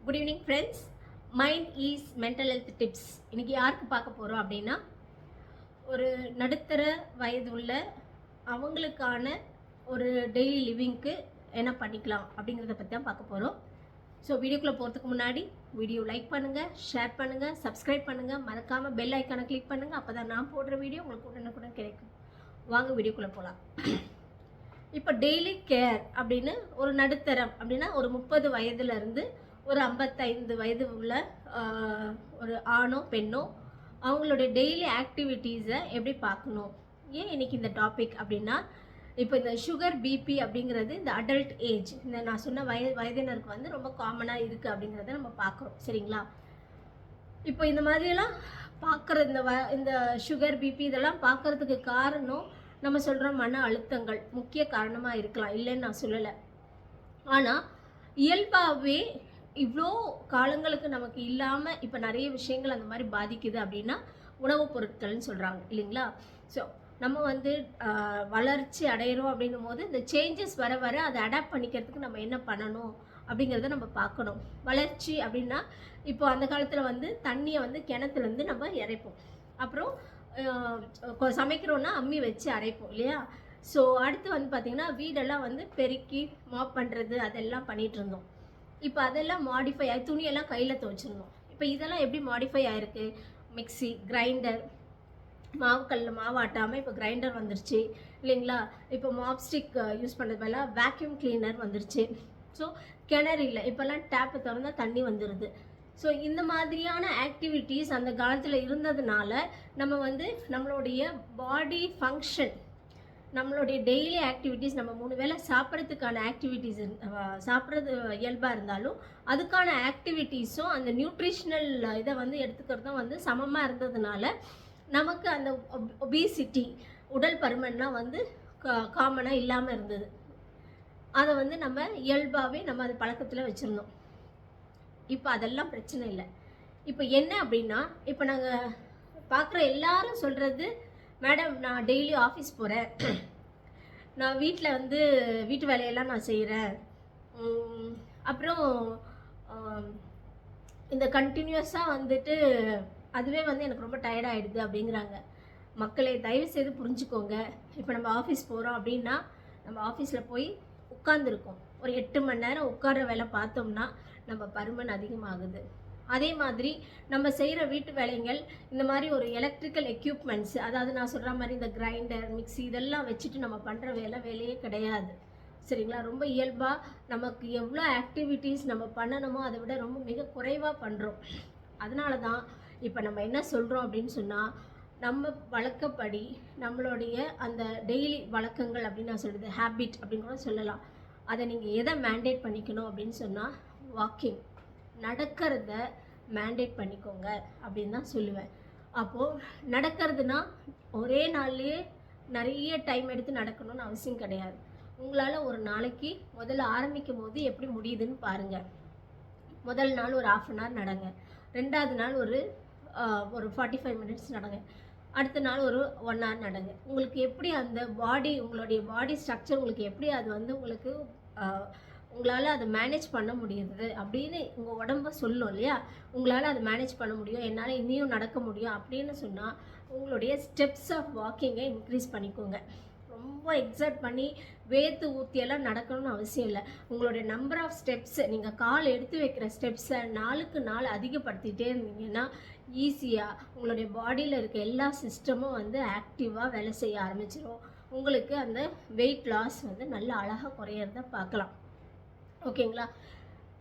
Good evening friends. Mind is mental health tips. இன்றைக்கி யாருக்கு பார்க்க போகிறோம் அப்படின்னா, ஒரு நடுத்தர வயது உள்ள அவங்களுக்கான ஒரு டெய்லி லிவிங்க்கு என்ன பண்ணிக்கலாம் அப்படிங்கிறத பற்றி தான் பார்க்க போகிறோம். ஸோ வீடியோக்குள்ளே போகிறதுக்கு முன்னாடி வீடியோ லைக் பண்ணுங்கள், ஷேர் பண்ணுங்கள், சப்ஸ்கிரைப் பண்ணுங்கள், மறக்காமல் பெல் ஐக்கானை கிளிக் பண்ணுங்கள். அப்போ தான் நான் போடுற வீடியோ உங்களுக்கு உடனுக்குடன் கிடைக்கும். வாங்க வீடியோக்குள்ளே போகலாம். இப்போ டெய்லி கேர் அப்படின்னு ஒரு நடுத்தரம் அப்படின்னா ஒரு 30 வயதுலேருந்து ஒரு 55 வயது உள்ள ஒரு ஆணோ பெண்ணோ அவங்களுடைய டெய்லி ஆக்டிவிட்டீஸை எப்படி பார்க்கணும். ஏன் இன்றைக்கி இந்த டாபிக் அப்படின்னா, இப்போ இந்த சுகர் பிபி அப்படிங்கிறது இந்த அடல்ட் ஏஜ், இந்த நான் சொன்ன வயதினருக்கு வந்து ரொம்ப காமனாக இருக்குது அப்படிங்கிறத நம்ம பார்க்குறோம். சரிங்களா? இப்போ இந்த மாதிரியெல்லாம் பார்க்குற இந்த சுகர் பிபி இதெல்லாம் பார்க்குறதுக்கு காரணம் நம்ம சொல்கிறோம் மன அழுத்தங்கள் முக்கிய காரணமாக இருக்கலாம், இல்லைன்னு நான் சொல்லலை. ஆனால் இயல்பாகவே இவ்வளோ காலங்களுக்கு நமக்கு இல்லாமல் இப்போ நிறைய விஷயங்கள் அந்த மாதிரி பாதிக்குது அப்படின்னா உணவுப் பொருட்கள்னு சொல்கிறாங்க இல்லைங்களா? ஸோ நம்ம வந்து வளர்ச்சி அடையிறோம் அப்படின்னும் போது இந்த சேஞ்சஸ் வர வர அதை அடாப்ட் பண்ணிக்கிறதுக்கு நம்ம என்ன பண்ணணும் அப்படிங்கிறத நம்ம பார்க்கணும். வளர்ச்சி அப்படின்னா இப்போ அந்த காலத்தில் வந்து தண்ணியை வந்து கிணத்துலேருந்து நம்ம இறைப்போம், அப்புறம் சமைக்கிறோன்னா அம்மி வச்சு அரைப்போம் இல்லையா? ஸோ அடுத்து வந்து பார்த்திங்கன்னா வீடெல்லாம் வந்து பெருக்கி மாப் பண்ணுறது அதெல்லாம் பண்ணிகிட்டு இருந்தோம். இப்போ அதெல்லாம் மாடிஃபை ஆகி துணியெல்லாம் கையில் துவைச்சிருந்தோம். இப்போ இதெல்லாம் எப்படி மாடிஃபை ஆகிருக்கு? மிக்சி, கிரைண்டர், மாவுக்கல்லில் மாவாட்டாமல் இப்போ கிரைண்டர் வந்துருச்சு இல்லைங்களா? இப்போ மாப்ஸ்டிக் யூஸ் பண்ணுறது பதிலாக வேக்யூம் கிளீனர் வந்துருச்சு. ஸோ கிணறு இல்லை, இப்போல்லாம் டேப்பை திறந்தால் தண்ணி வந்துடுது. ஸோ இந்த மாதிரியான ஆக்டிவிட்டீஸ் அந்த காலத்தில் இருந்ததுனால நம்ம வந்து நம்மளுடைய பாடி ஃபங்க்ஷன், நம்மளுடைய டெய்லி ஆக்டிவிட்டீஸ், நம்ம 3 வேளை சாப்பிட்றதுக்கான ஆக்டிவிட்டீஸ், சாப்பிட்றது இயல்பாக இருந்தாலும் அதுக்கான ஆக்டிவிட்டீஸும் அந்த நியூட்ரிஷ்னல் இதை வந்து எடுத்துக்கிறதும் வந்து சமமாக இருந்ததுனால நமக்கு அந்த ஒபிசிட்டி, உடல் பருமன்லாம் வந்து காமனாக இல்லாமல் இருந்தது. அதை வந்து நம்ம இயல்பாகவே நம்ம அது பழக்கத்தில் வச்சுருந்தோம். இப்போ அதெல்லாம் பிரச்சனை இல்லை. இப்போ என்ன அப்படின்னா, இப்போ நாங்கள் பார்க்குற எல்லாரும் சொல்கிறது, மேடம் நான் டெய்லி ஆஃபீஸ் போகிறேன், நான் வீட்டில் வந்து வீட்டு வேலையெல்லாம் நான் செய்கிறேன், அப்புறம் இந்த கண்டினியூஸாக வந்துட்டு அதுவே வந்து எனக்கு ரொம்ப டயர்டாகிடுது அப்படிங்கிறாங்க. மக்களே தயவு செய்து புரிஞ்சுக்கோங்க. இப்போ நம்ம ஆஃபீஸ் போகிறோம் அப்படின்னா நம்ம ஆஃபீஸில் போய் உட்காந்துருக்கோம், ஒரு 8 மணி நேரம் உட்கார்ற வேலை பார்த்தோம்னா நம்ம பருமன் அதிகமாகுது. அதே மாதிரி நம்ம செய்கிற வீட்டு வேலைகள் இந்த மாதிரி ஒரு எலக்ட்ரிக்கல் எக்யூப்மெண்ட்ஸ், அதாவது நான் சொல்கிற மாதிரி இந்த கிரைண்டர், மிக்சி இதெல்லாம் வச்சுட்டு நம்ம பண்ணுற வேலையே கிடையாது. சரிங்களா? ரொம்ப இயல்பாக நமக்கு எவ்வளோ ஆக்டிவிட்டீஸ் நம்ம பண்ணணுமோ அதை விட ரொம்ப மிக குறைவாக பண்ணுறோம். அதனால தான் இப்போ நம்ம என்ன சொல்கிறோம் அப்படின்னு சொன்னால், நம்ம வழக்கப்படி நம்மளுடைய அந்த டெய்லி வழக்கங்கள் அப்படின்னு நான் சொல்கிறது ஹேபிட் அப்படின்னு கூட சொல்லலாம். அதை நீங்கள் எதை மேண்டேட் பண்ணிக்கணும் அப்படின்னு சொன்னால், வாக்கிங், நடக்கிறத மேண்டேட் பண்ணிக்கோங்க அப்படின்னு தான் சொல்லுவேன். அப்போது நடக்கிறதுனா ஒரே நாள்லேயே நிறைய டைம் எடுத்து நடக்கணும்னு அவசியம் கிடையாது. உங்களால் ஒரு நாளைக்கு முதல்ல ஆரம்பிக்கும் போது எப்படி முடியுதுன்னு பாருங்கள். முதல் நாள் ஒரு 1/2 hour நடங்க, 2வது நாள் ஒரு 45 minutes நடங்க, அடுத்த நாள் ஒரு 1 hour நடங்க. உங்களுக்கு எப்படி அந்த பாடி, உங்களுடைய பாடி ஸ்ட்ரக்சர் உங்களுக்கு எப்படி அது வந்து உங்களுக்கு உங்களால் அதை மேனேஜ் பண்ண முடியுது அப்படின்னு உங்கள் உடம்ப சொல்லும் இல்லையா? உங்களால் அதை மேனேஜ் பண்ண முடியும், என்னால் இனியும் நடக்க முடியும் அப்படின்னு சொன்னால் உங்களுடைய ஸ்டெப்ஸ் ஆஃப் வாக்கிங்கை இன்க்ரீஸ் பண்ணிக்கோங்க. ரொம்ப எக்ஸர்ட் பண்ணி வேர்த்து ஊற்றியெல்லாம் நடக்கணும்னு அவசியம் இல்லை. உங்களுடைய நம்பர் ஆஃப் ஸ்டெப்ஸை, நீங்கள் கால் எடுத்து வைக்கிற ஸ்டெப்ஸை நாளுக்கு நாள் அதிகப்படுத்திகிட்டே இருந்தீங்கன்னா ஈஸியாக உங்களுடைய பாடியில் இருக்க எல்லா சிஸ்டமும் வந்து ஆக்டிவாக வேலை செய்ய ஆரம்பிச்சிடும். உங்களுக்கு அந்த வெயிட் லாஸ் வந்து நல்ல அழகாக குறையிறத பார்க்கலாம். ஓகேங்களா?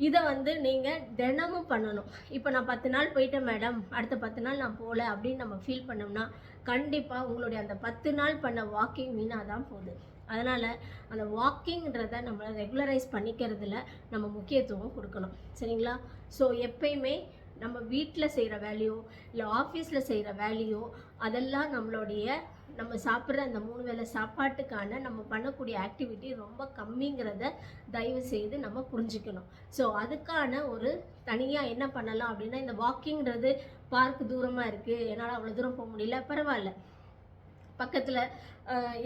இதை வந்து நீங்கள் தினமும் பண்ணணும். இப்போ நான் 10 நாள் போயிட்டேன் மேடம், அடுத்த 10 நாள் நான் போகல அப்படின்னு நம்ம ஃபீல் பண்ணோம்னா கண்டிப்பாக உங்களுடைய அந்த 10 நாள் பண்ண வாக்கிங் வீணாக தான் போகுது. அதனால் அந்த வாக்கிங்கிறத நம்மளை ரெகுலரைஸ் பண்ணிக்கிறதுல நம்ம முக்கியத்துவம் கொடுக்கணும். சரிங்களா? ஸோ எப்பயுமே நம்ம வீட்டில் செய்கிற வேலையோ இல்லை ஆஃபீஸில் செய்கிற வேலையோ அதெல்லாம் நம்ம சாப்பிட்ற அந்த 3 வேளை சாப்பாட்டுக்கான நம்ம பண்ணக்கூடிய ஆக்டிவிட்டி ரொம்ப கம்மிங்கிறத தயவு செய்து நம்ம புரிஞ்சுக்கணும். ஸோ அதுக்கான ஒரு தனியாக என்ன பண்ணலாம் அப்படின்னா, இந்த வாக்கிங்கிறது பார்க் தூரமாக இருக்குது, என்னால் அவ்வளோ தூரம் போக முடியல, பரவாயில்ல, பக்கத்தில்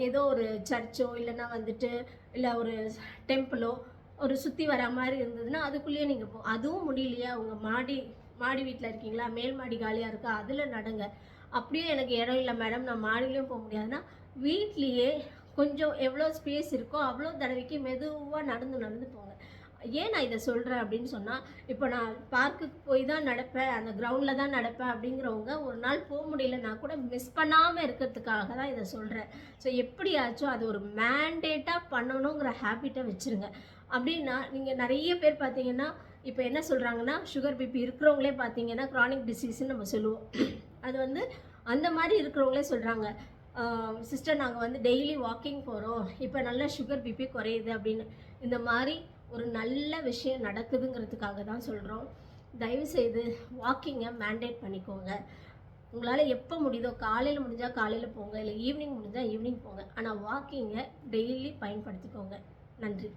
ஏதோ ஒரு சர்ச்சோ இல்லைன்னா வந்துட்டு இல்லை ஒரு டெம்பிளோ ஒரு சுற்றி வர மாதிரி இருந்ததுன்னா அதுக்குள்ளேயே நீங்கள் அதுவும் முடியலையா உங்கள் மாடி வீட்டில் இருக்கீங்களா, மேல் மாடி காலியாக இருக்கா, அதில் நடங்க. அப்படியே எனக்கு இடம் இல்லை மேடம், நான் மாடிலையும் போக முடியாதுன்னா வீட்லேயே கொஞ்சம் எவ்வளோ ஸ்பேஸ் இருக்கோ அவ்வளோ தடவைக்கு மெதுவாக நடந்து போங்க. ஏன் நான் இதை சொல்கிறேன் அப்படின்னு சொன்னால், இப்போ நான் பார்க்குக்கு போய் தான் நடப்பேன், அந்த கிரவுண்டில் தான் நடப்பேன் அப்படிங்கிறவங்க ஒரு நாள் போக முடியலன்னா கூட மிஸ் பண்ணாமல் இருக்கிறதுக்காக தான் இதை சொல்கிறேன். ஸோ எப்படியாச்சும் அது ஒரு மேண்டேட்டாக பண்ணணுங்கிற ஹேபிட்டை வச்சுருங்க. அப்படின்னா நீங்கள் நிறைய பேர் பார்த்தீங்கன்னா இப்போ என்ன சொல்கிறாங்கன்னா, சுகர் பிபி இருக்கிறவங்களே பார்த்தீங்கன்னா க்ரானிக் டிசீஸ்ன்னு நம்ம சொல்லுவோம். அது வந்து அந்த மாதிரி இருக்கிறவங்களே சொல்கிறாங்க, சிஸ்டர் நாங்கள் வந்து டெய்லி வாக்கிங் போகிறோம், இப்போ நல்லா சுகர் பிபி குறையுது அப்படின்னு. இந்த மாதிரி ஒரு நல்ல விஷயம் நடக்குதுங்கிறதுக்காக தான் சொல்கிறோம். தயவுசெய்து வாக்கிங்கை மேண்டேட் பண்ணிக்கோங்க. உங்களால் எப்போ முடியுதோ, காலையில் முடிஞ்சால் காலையில் போங்க, இல்லை ஈவினிங் முடிஞ்சால் ஈவினிங் போங்க. ஆனால் வாக்கிங்கை டெய்லி பயன்படுத்திக்கோங்க. நன்றி.